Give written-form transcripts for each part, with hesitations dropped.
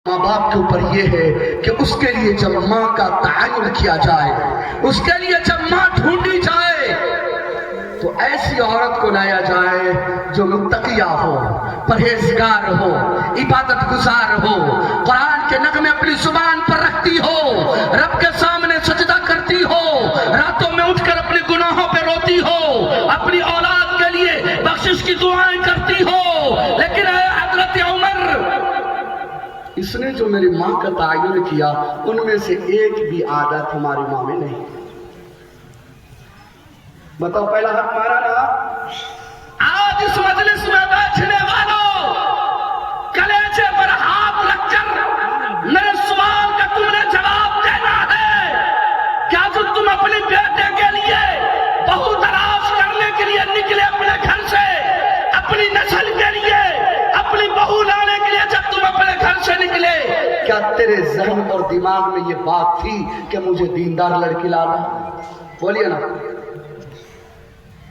ماں باپ کے اوپر یہ ہے کہ اس کے لیے جب ماں کا تعین کیا جائے، اس کے لیے جب ماں ڈھونڈی جائے تو ایسی عورت کو لایا جائے جو متقیہ ہو، پرہیزگار ہو، عبادت گزار ہو، قرآن کے نغمے اپنی زبان پر رکھتی ہو، رب کے سامنے سجدہ کرتی ہو، راتوں میں اٹھ کر اپنے گناہوں پہ روتی ہو، اپنی اولاد کے لیے بخشش کی دعائیں کرتی ہو۔ لیکن اے حضرت عمر، اس نے جو میری ماں کا تعین کیا ان میں سے ایک بھی عادت ہماری ماں میں نہیں۔ بتاؤ پہلا حق مارا نا؟ آج اس مجلس میں بیٹھنے والوں کلیجے پر ہاتھ رکھ کر میرے سوال کا تم نے جواب دینا ہے۔ کیا جو تم اپنے بیٹے کے لیے بہو تلاش کرنے کے لیے نکلے اپنے گھر سے، اپنی نسل کے لیے اپنی بہو لانے کے لیے جب تم اپنے گھر سے نکلے، کیا تیرے ذہن اور دماغ میں یہ بات تھی کہ مجھے دیندار لڑکی لانا؟ بولیے نا،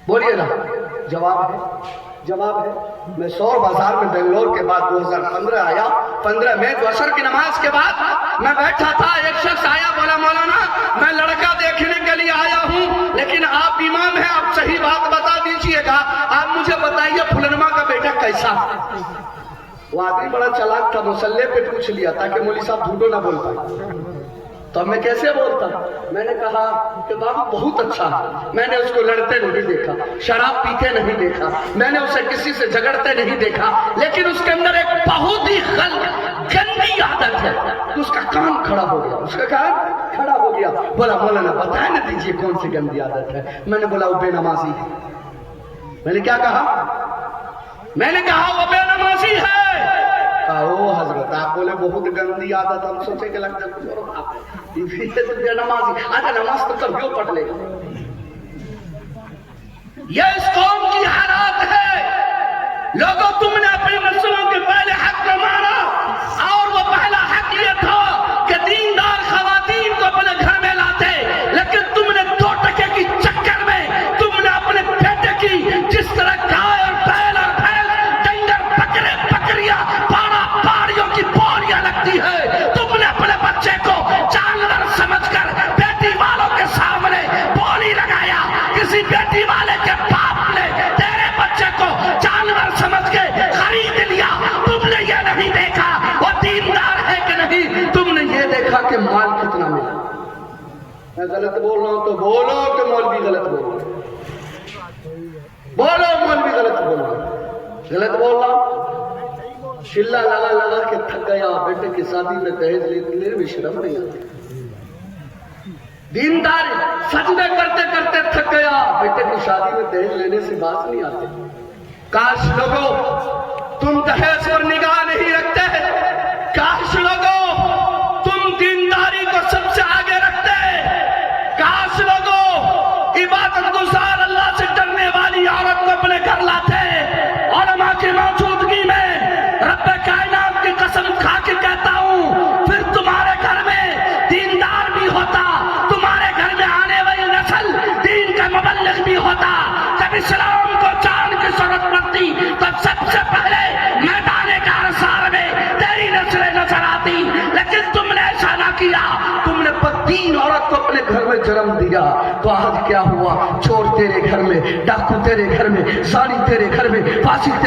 بولیے نا، جواب ہے، جواب ہے۔ میں سور بازار میں بنگلور کے بعد 2015 آیا، 15 میں تو عصر کی نماز کے بعد میں بیٹھا تھا، ایک شخص آیا، بولا مولانا میں لڑکا دیکھنے کے لیے آیا ہوں، لیکن آپ امام ہیں، آپ صحیح بات بتا دیجئے گا، آپ مجھے بتائیے فلنما کا بیٹا کیسا؟ وہ آدمی بڑا چلاک تھا، مسلح پہ پوچھ لیا تاکہ مولوی صاحب جھوٹو نہ بول پائے۔ تو میں کیسے بولتا؟ میں نے کہا کہ بابو بہت اچھا ہے، میں نے اس کو لڑتے نہیں دیکھا، شراب پیتے نہیں دیکھا، میں نے اسے کسی سے جھگڑتے نہیں دیکھا، لیکن اس کے اندر ایک بہت ہی گندی عادت ہے۔ تو اس کا کان کھڑا ہو گیا، اس کا کان کھڑا ہو گیا، بولا مولانا بتائیں نہ دیجیے کون سی گندی عادت ہے؟ میں نے بولا وہ بے نمازی ہے۔ میں نے کیا کہا؟ میں نے کہا وہ بے نمازی ہے۔ او حضرت آپ بولے بہت گندی عادت، ہم سوچے کہ لگتا ہے کچھ اور بات ہے، یہ بے نمازی، آدھا نماز تو کبھی پڑھ لے گا۔ یہ اس قوم کی حالات ہے۔ لوگوں تم نے اپنی نسلوں کے پہلے حق کو مارا، اور وہ پہلا حق یہ تھا کہ دیندار خواتین کو اپنے گھر میں لاتے، لیکن تم نے 2 ٹکے کی چکر میں تم نے اپنے بیٹے کی جس طرح گائے اور بیل اور بھینس، ڈنگر، بکرے، بکریاں، پاڑیوں کی بوریاں لگتی ہے، تم نے اپنے بچے کو جانور سمجھ کر بیٹی والوں کے سامنے بولی لگایا۔ کسی بیٹی والے کے باپ نے تیرے بچے کو جانور سمجھ کے خرید لیا، تم نے یہ نہیں دیکھا وہ دیندار ہے کہ نہیں، تم نے یہ دیکھا کہ مال کتنا ملا۔ میں غلط بول رہا ہوں تو بولو کہ مولوی غلط بول رہا ہے، بولو مولوی غلط بول رہا ہے، غلط بول رہا ہوں۔ شلہ لگا لگا کے تھک گیا، بیٹے کی شادی میں دہیج لینے میں شرم نہیں آتی۔ دیندار سجدے کرتے کرتے تھک گیا، بیٹے کی شادی میں دہیج لینے سے بات نہیں آتی۔ کاش لوگوں تم دہیج پر نگاہ نہیں رکھتے، کاش لوگوں تم دینداری کو سب سے آگے رکھتے، کاش لوگوں عبادت گزار اللہ سے ڈرنے والی عورت کو اپنے گھر لاتے، علماء کی موجودگی میں۔ رب کائنات کی قسم کھا کے کہتا ہوں، پھر تمہارے گھر میں دیندار بھی ہوتا، تمہارے گھر میں آنے والی نسل دین کا مبلغ بھی ہوتا۔ جب اسلام کو جان کی ضرورت پڑتی تو سب سے پہلے میدان کارسار میں تیری نسلیں نظر آتی، لیکن تم نے ایسا نہ کیا، تم نے بددین عورت کو اپنے گھر میں جنم دیا۔ تو آج کیا ہوا؟ چور تیرے گھر میں، ڈاکو تیرے گھر میں، زانی تیرے گھر میں، فاسق